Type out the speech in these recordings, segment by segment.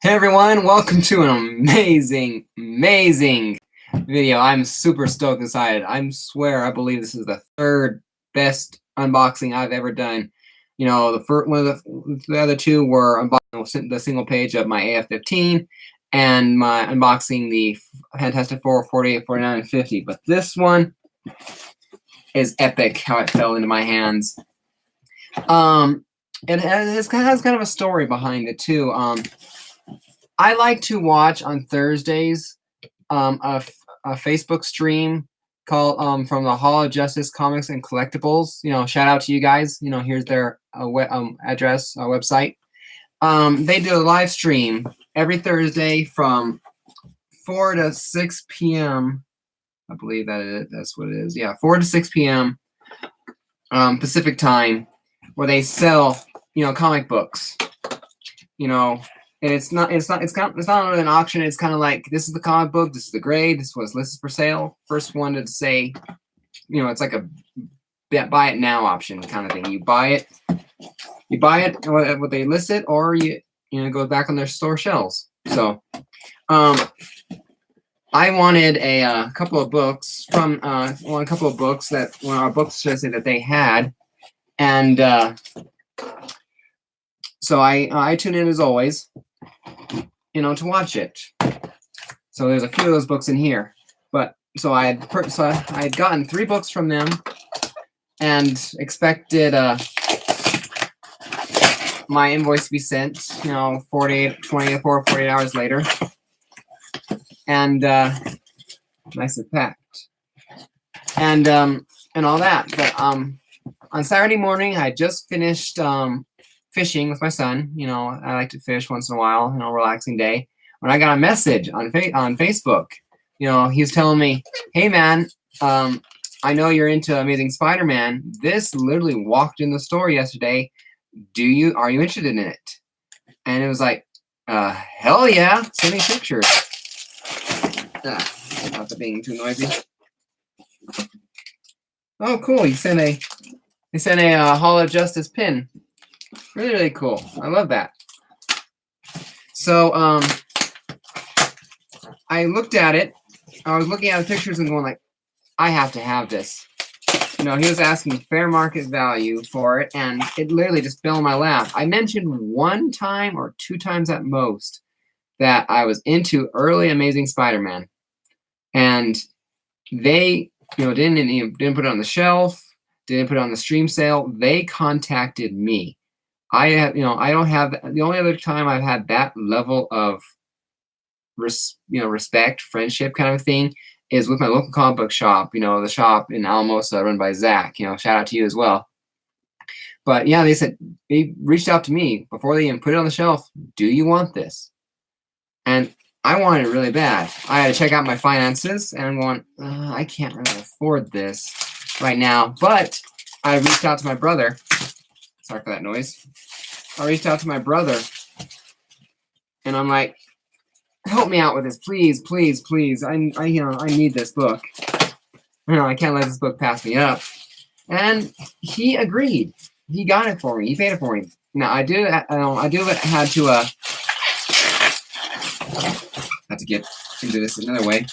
Hey everyone, welcome to an amazing video. I'm super stoked inside. I believe this is the third best unboxing I've ever done. You know, the other two were unboxing the single page of my AF-15 and my unboxing the Fantastic Four 48, 49, and 50. But this one is epic how it fell into my hands. It has kind of a story behind it too. I like to watch on Thursdays a Facebook stream called from the Hall of Justice Comics and Collectibles. You know, shout out to you guys. You know, here's their address, website. They do a live stream every Thursday from 4 to 6 p.m. I believe that's what it is. Yeah, 4 to 6 p.m. Pacific time, where they sell, you know, comic books. You know. And it's not really an auction. It's kind of like, this is the comic book, this is the grade, this was listed for sale. First one to say, you know, it's like a buy it now option kind of thing. You buy it, what they list it, or you go back on their store shelves. So, I wanted a couple of books from a couple of books that our books suggested that they had, and so I tuned in as always, you know, to watch it. So there's a few of those books in here, but so I had gotten 3 books from them, and expected my invoice to be sent, you know, 24, 48 hours later, and nice and packed, and all that. But on Saturday morning, I just finished fishing with my son. You know, I like to fish once in a while, you know, relaxing day. When I got a message on Facebook, you know, he was telling me, "Hey man, I know you're into Amazing Spider-Man. This literally walked in the store yesterday. Are you interested in it?" And it was like, hell yeah, send me pictures. Not the being too noisy. Oh, cool. He sent a Hall of Justice pin. Really cool. I love that. So I looked at it. I was looking at the pictures and going like, I have to have this. You know, he was asking fair market value for it, and it literally just fell in my lap. I mentioned 1 time or 2 times at most that I was into early Amazing Spider-Man, and they, you know, didn't put it on the shelf, didn't put it on the stream sale. They contacted me. I don't have, the only other time I've had that level of respect, friendship kind of thing is with my local comic book shop, you know, the shop in Alamosa run by Zach. You know, shout out to you as well. But yeah, they reached out to me before they even put it on the shelf. Do you want this? And I wanted it really bad. I had to check out my finances, and I'm going, I can't really afford this right now. But I reached out to my brother. Sorry for that noise. I reached out to my brother, and I'm like, help me out with this, please, please, please. I need this book. You know, I can't let this book pass me up. And he agreed. He got it for me. He paid it for me. Now I do had to get into this another way.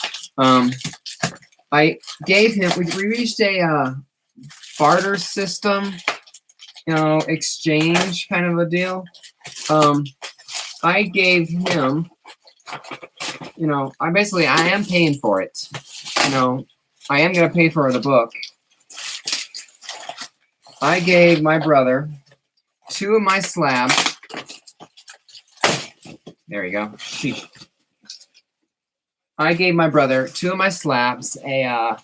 I gave him. We reached a barter system, you know, exchange kind of a deal. I gave him, you know, I am paying for it. You know, I am going to pay for the book. I gave my brother 2 of my slabs. There you go. Sheesh. I gave my brother 2 of my slabs, a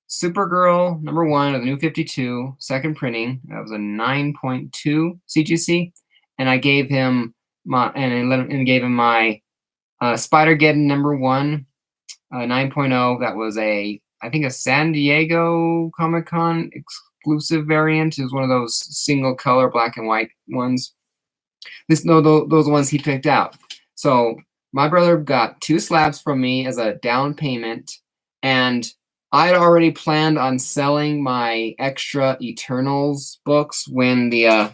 Supergirl #1 of the New 52, second printing. That was a 9.2 CGC, and I gave him my Spider-Geddon #1, 9.0. That was I think a San Diego Comic-Con exclusive variant. It was one of those single color black and white ones. Those ones he picked out. So my brother got 2 slabs from me as a down payment, and I had already planned on selling my extra Eternals books when the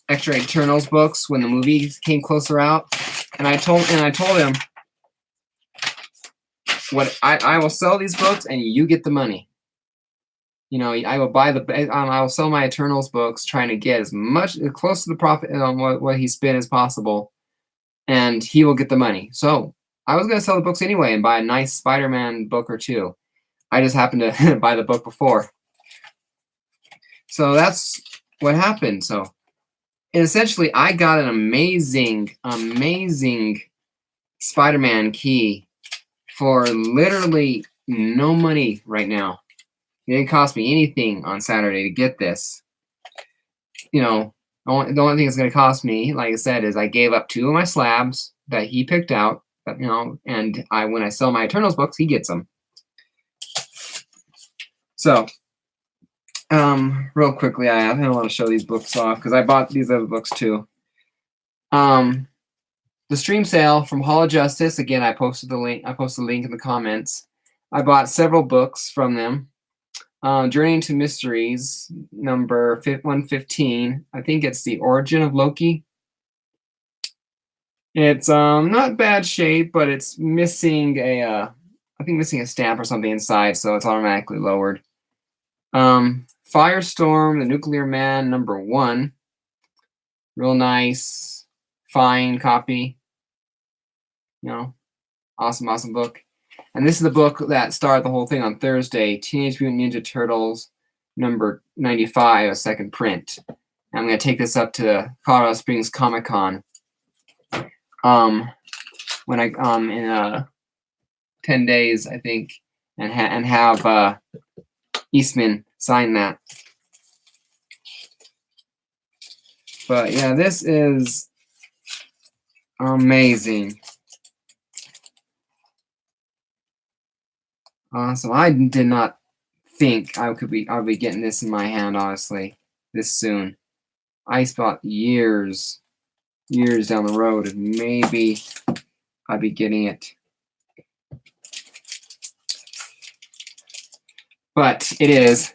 extra Eternals books when the movie came closer out, and I told him, what I will sell these books and you get the money. You know, I will buy I will sell my Eternals books, trying to get as close to the profit on what he spent as possible, and he will get the money. So I was going to sell the books anyway and buy a nice Spider-Man book or two. I just happened to buy the book before. So that's what happened. So essentially, I got an amazing Spider-Man key for literally no money right now. It didn't cost me anything on Saturday to get this. You know, the only thing it's going to cost me, like I said, is I gave up 2 of my slabs that he picked out. You know, and when I sell my Eternals books, he gets them. So, real quickly, I don't want to show these books off because I bought these other books too. The stream sale from Hall of Justice. Again, I posted the link. I posted the link in the comments. I bought several books from them. Journey into Mysteries, number 115. I think it's The Origin of Loki. It's not bad shape, but it's missing I think missing a stamp or something inside, so it's automatically lowered. Firestorm, The Nuclear Man, number 1. Real nice, fine copy. You know, awesome book. And this is the book that started the whole thing on Thursday, Teenage Mutant Ninja Turtles, number 95, a second print. And I'm going to take this up to Colorado Springs Comic-Con when I in 10 days, I think, and have Eastman sign that. But yeah, this is amazing. Awesome. I did not think I'll be getting this in my hand, honestly, this soon. I thought years down the road, maybe I'd be getting it. But it is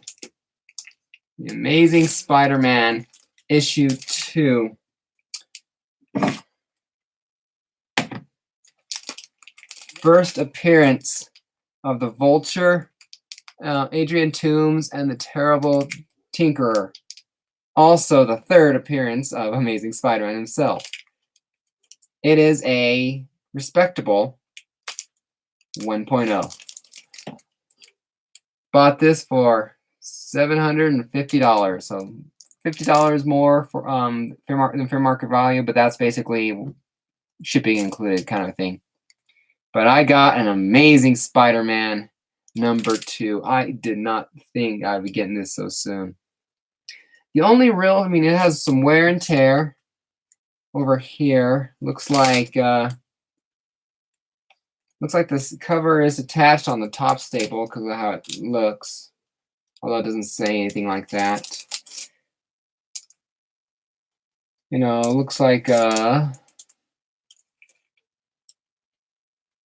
The Amazing Spider-Man issue 2. First appearance of the Vulture, Adrian Toomes, and the Terrible Tinkerer. Also, the third appearance of Amazing Spider-Man himself. It is a respectable 1.0. Bought this for $750, so $50 more for than fair market value, but that's basically shipping included kind of thing. But I got an Amazing Spider-Man number 2. I did not think I'd be getting this so soon. The only real, it has some wear and tear over here. Looks like this cover is attached on the top staple because of how it looks. Although it doesn't say anything like that. You know, it looks like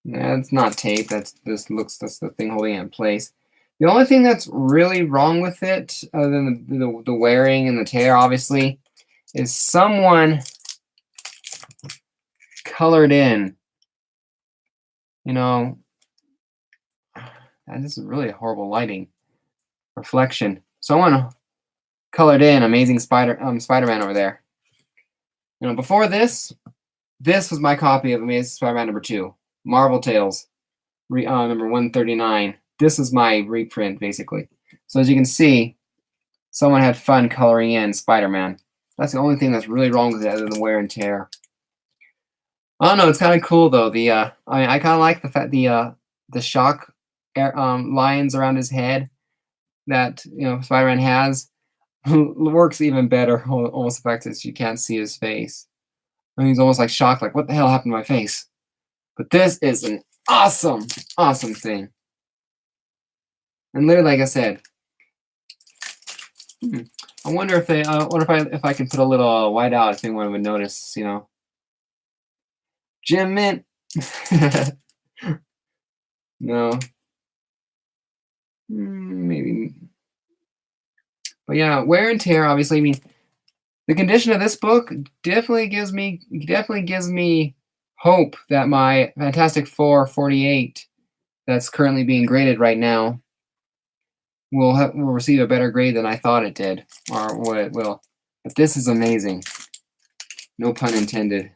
it's not tape. That's the thing holding it in place. The only thing that's really wrong with it, other than the wearing and the tear, obviously, is someone colored in. You know, and this is really horrible lighting reflection. Someone colored in Amazing Spider-Man over there. You know, before this was my copy of Amazing Spider-Man number 2, Marvel Tales, number 139. This is my reprint, basically. So as you can see, someone had fun coloring in Spider-Man. That's the only thing that's really wrong with it, other than wear and tear. I don't know. It's kind of cool though. I kind of like the fact the shock lines around his head that Spider-Man has. Works even better. Almost the fact that you can't see his face. He's almost like shocked, like what the hell happened to my face? But this is an awesome thing. And literally, like I said, I wonder if if I can put a little white out if anyone would notice. Gem Mint. No. Maybe. But yeah, wear and tear, obviously. The condition of this book definitely gives me hope that my Fantastic Four 48 that's currently being graded right now will receive a better grade than I thought it did, or what it will. But this is amazing. No pun intended.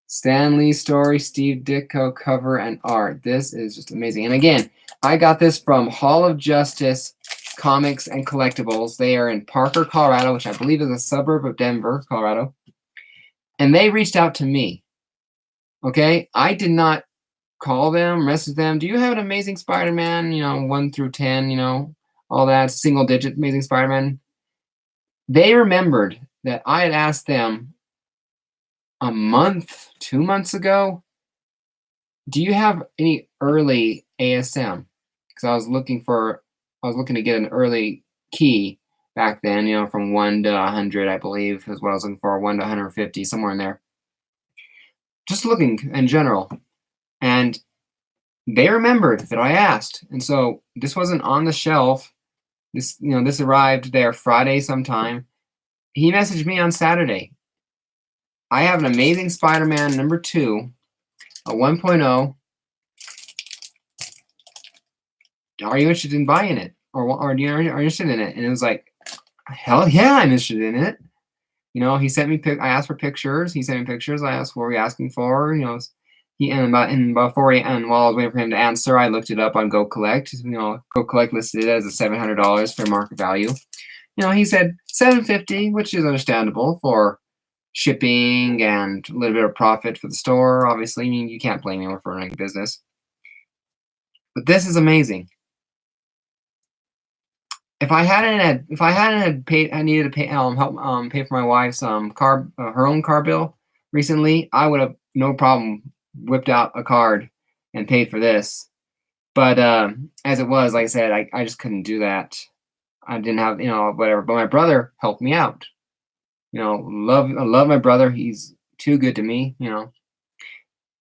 Stan Lee story, Steve Ditko cover and art. This is just amazing. And again, I got this from Hall of Justice Comics and Collectibles. They are in Parker, Colorado, which I believe is a suburb of Denver, Colorado. And they reached out to me. Okay, I did not call them, message them. Do you have an Amazing Spider-Man? 1 through 10. All that single digit Amazing Spider-Man. They remembered that I had asked them a month, 2 months ago, do you have any early ASM? Because I was looking to get an early key back then, from 1 to 100, I believe, is what I was looking for, 1 to 150, somewhere in there. Just looking in general. And they remembered that I asked. And so this wasn't on the shelf. This arrived there Friday sometime. He messaged me on Saturday. I have an Amazing Spider-Man number 2, a 1.0. Are you interested in buying it? Or are you interested in it? And it was like, hell yeah, I'm interested in it. He sent me I asked for pictures. He sent me pictures. I asked, what were you asking for? And while I was waiting for him to answer, I looked it up on Go Collect. Go Collect listed it as a $700 fair market value. He said $750, which is understandable for shipping and a little bit of profit for the store. Obviously, you can't blame me for running a business. But this is amazing. If I hadn't paid, I needed to pay help pay for my wife's car her own car bill recently, I would have no problem whipped out a card and paid for this. But as it was, like I said, I just couldn't do that. I didn't have whatever. But my brother helped me out. I love my brother. He's too good to me.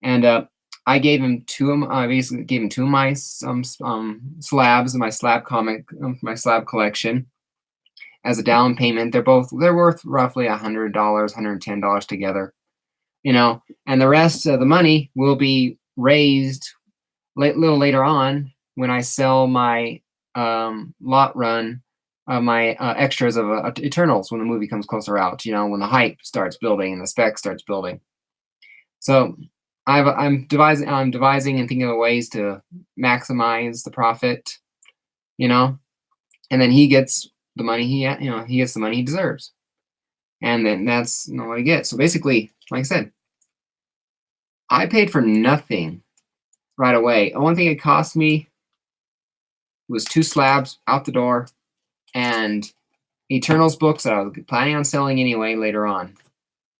And I gave him I basically gave him 2 of my slabs, my slab my slab collection, as a down payment. They're worth roughly $100, $110 together, and the rest of the money will be raised little later on when I sell my lot run my extras of Eternals when the movie comes closer out. When the hype starts building and the spec starts building. So I'm devising and thinking of ways to maximize the profit, and then he gets the money he gets the money he deserves, and then that's what I get. So basically, like I said, I paid for nothing right away. The one thing it cost me was 2 slabs out the door and Eternals books that I was planning on selling anyway later on.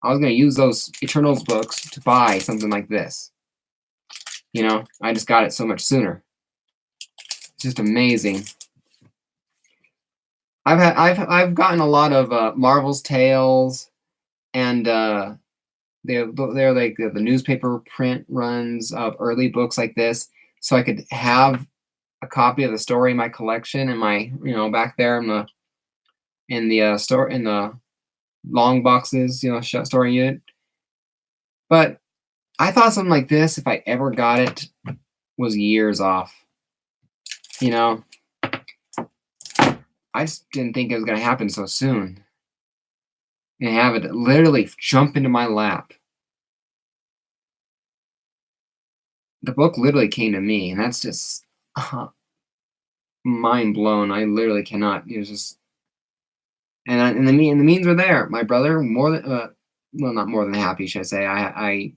I was going to use those Eternals books to buy something like this. I just got it so much sooner. It's just amazing. I've gotten a lot of Marvel's Tales, and they're like the newspaper print runs of early books like this, so I could have a copy of the story in my collection and my back there in the store in the long boxes storing unit. But I thought something like this, if I ever got it, was years off. I just didn't think it was going to happen so soon. And have it literally jump into my lap. The book literally came to me, and that's just mind blown. I literally cannot. It was just, and the means were there. My brother, not more than happy, should I say. I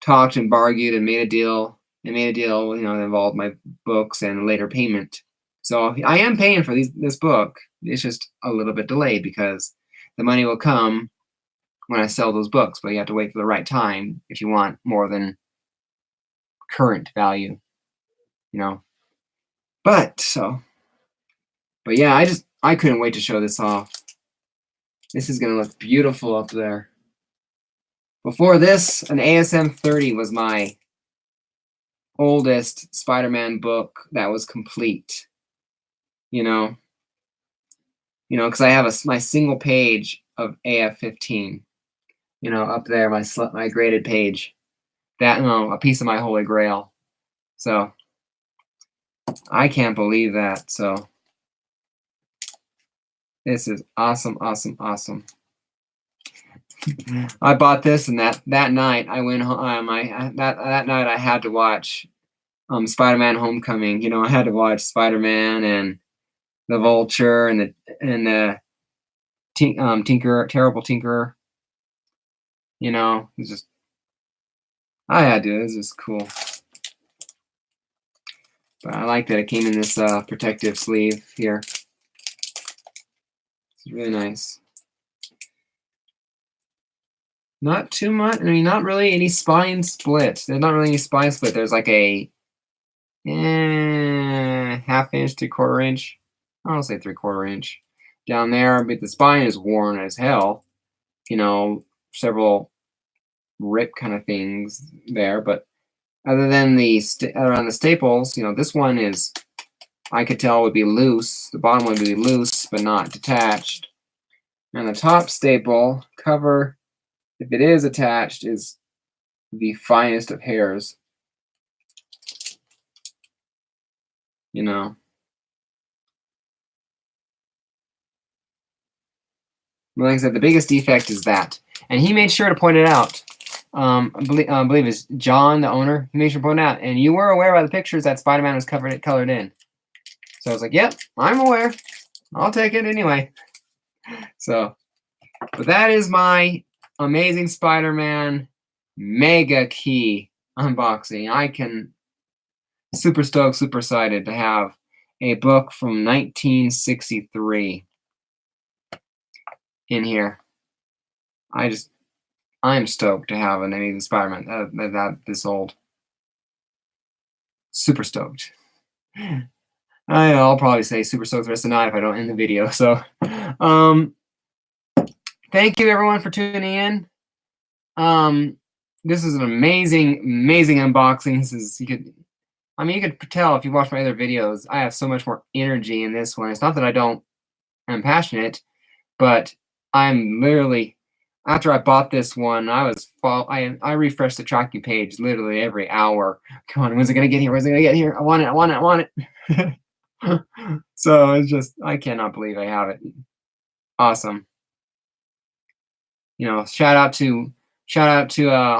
talked and bargained and made a deal. That involved my books and later payment. So I am paying for this book. It's just a little bit delayed because the money will come when I sell those books, but you have to wait for the right time if you want more than current value, But yeah, I couldn't wait to show this off. This is gonna look beautiful up there. Before this, an ASM 30 was my oldest Spider-Man book that was complete. You know, because I have my single page of AF-15. You know, up there, my graded page. That, a piece of my holy grail. So I can't believe that. So this is awesome, awesome, awesome. I bought this, and that night I went home. That night I had to watch Spider-Man: Homecoming. You know, I had to watch Spider-Man and the Vulture and the Tinkerer, Terrible Tinkerer. You know, it's just I had to. This is cool. But I like that it came in this protective sleeve here. It's really nice. Not too much. I mean, not really any spine split. There's not really any spine split. There's like a half inch to quarter inch. I'll say 3/4 inch down there, but the spine is worn as hell. You know, several rip kind of things there, but other than around the staples, you know, this one is, I could tell, would be loose. The bottom would be loose, but not detached. And the top staple cover, if it is attached, is the finest of hairs. You know. Like I said, the biggest defect is that. And he made sure to point it out. I believe it's John, the owner. He made sure to point it out. And you were aware by the pictures that Spider-Man was colored in. So I was like, yep, I'm aware. I'll take it anyway. So, but that is my Amazing Spider-Man Mega Key unboxing. I can super stoked, super excited to have a book from 1963 in here. I'm stoked to have an Amazing Spider-Man that this old. Super stoked. I'll probably say super stoked the rest of the night if I don't end the video. So, thank you everyone for tuning in. This is an amazing, amazing unboxing. You could tell if you watch my other videos, I have so much more energy in this one. It's not that I'm passionate, but I'm literally, after I bought this one, I refreshed the tracking page literally every hour. Come on, when's it gonna get here? When's it gonna get here? I want it. So it's just, I cannot believe I have it. Awesome. You know, shout out to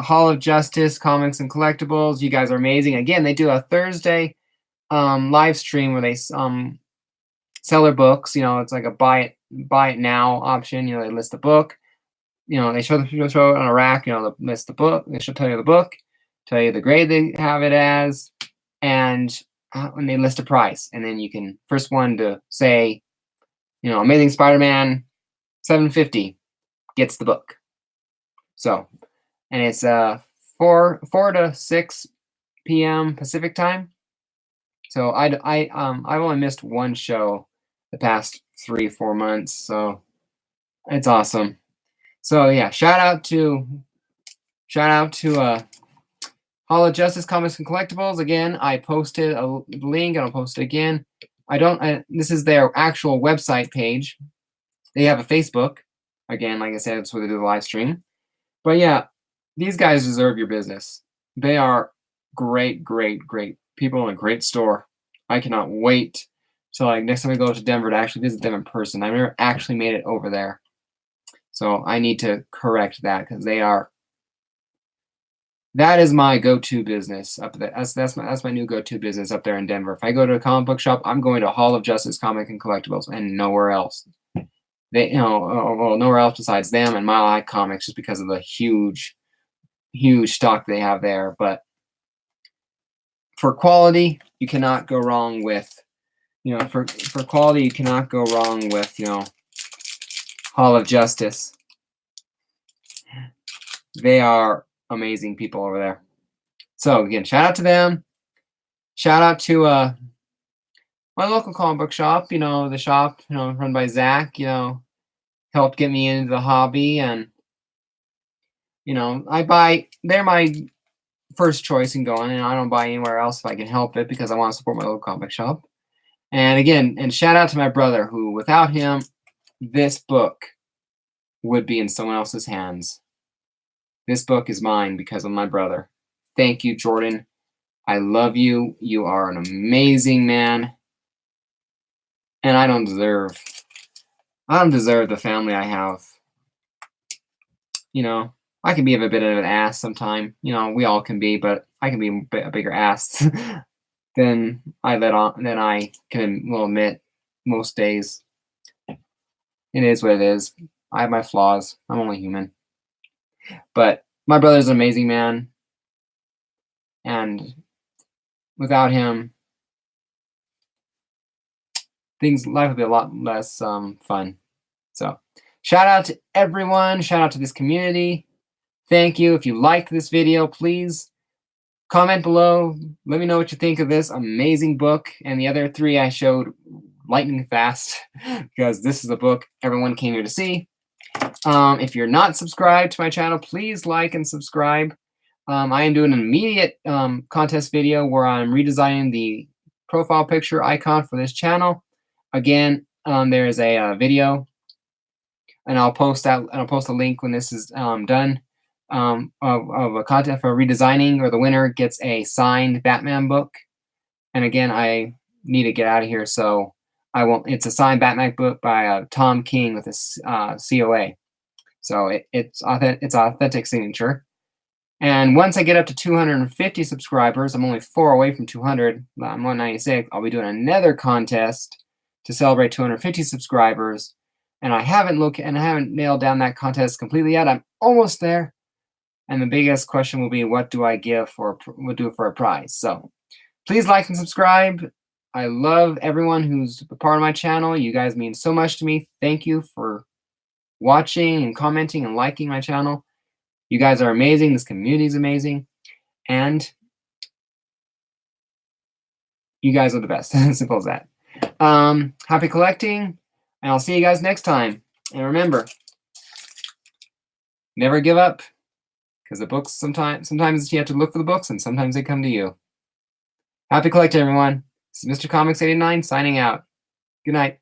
Hall of Justice Comics and Collectibles. You guys are amazing. Again, they do a Thursday live stream where they sell their books. You know, it's like a buy it now option. You know, they list the book. You know, they show it on a rack. You know, they list the book. They should tell you the book, tell you the grade they have it as, and when they list a price. And then you can, first one to say, you know, Amazing Spider-Man $7.50 gets the book. So, and it's 4 to 6 p.m. Pacific time. So I've only missed one show the past 3-4 months. So it's awesome. So yeah, shout out to Hall of Justice Comics and Collectibles. Again, I posted a link and I'll post it again. This is their actual website page. They have a Facebook. Again, like I said, that's where they do the live stream. But yeah, these guys deserve your business. They are great, great, great people in a great store. I cannot wait till next time I go to Denver to actually visit them in person. I've never actually made it over there. So I need to correct that because that is my go-to business up there. That's my new go-to business up there in Denver. If I go to a comic book shop, I'm going to Hall of Justice Comic and Collectibles and nowhere else. Nowhere else besides them and Mile High Comics, just because of the huge stock they have there. But for quality, you cannot go wrong with, for quality, you cannot go wrong with, Hall of Justice. They are amazing people over there. So again, shout out to them. Shout out to my local comic book shop. The shop, run by Zach. Helped get me into the hobby, and they're my first choice in going, and I don't buy anywhere else if I can help it because I want to support my local comic shop. And again, shout out to my brother, who without him, this book would be in someone else's hands. This book is mine because of my brother. Thank you, Jordan. I love you. You are an amazing man. And I don't deserve the family I have. You know, I can be a bit of an ass sometime. You know, we all can be, but I can be a bigger ass than I will admit most days. It is what it is. I have my flaws. I'm only human. But my brother's an amazing man. And without him, life would be a lot less fun. So shout out to everyone. Shout out to this community. Thank you. If you liked this video, please comment below. Let me know what you think of this amazing book and the other 3 I showed lightning fast because this is a book everyone came here to see. If you're not subscribed to my channel, please like and subscribe. I am doing an immediate contest video where I'm redesigning the profile picture icon for this channel. Again, there is a video, and I'll post a link when this is done of a contest for redesigning, or the winner gets a signed Batman book. And again, I need to get out of here, so I won't. It's a signed Batman book by Tom King with a COA, so it's authentic signature. And once I get up to 250 subscribers, I'm only 4 away from 200. I'm 196. I'll be doing another contest to celebrate 250 subscribers. And I haven't nailed down that contest completely yet. I'm almost there. And the biggest question will be, what do I give for a prize? So please like and subscribe. I love everyone who's a part of my channel. You guys mean so much to me. Thank you for watching and commenting and liking my channel. You guys are amazing. This community is amazing. And you guys are the best. Simple as that. Happy collecting. And I'll see you guys next time. And remember, never give up. Because the books, sometimes you have to look for the books, and sometimes they come to you. Happy collecting, everyone. This is Mr. Comics 89 signing out. Good night.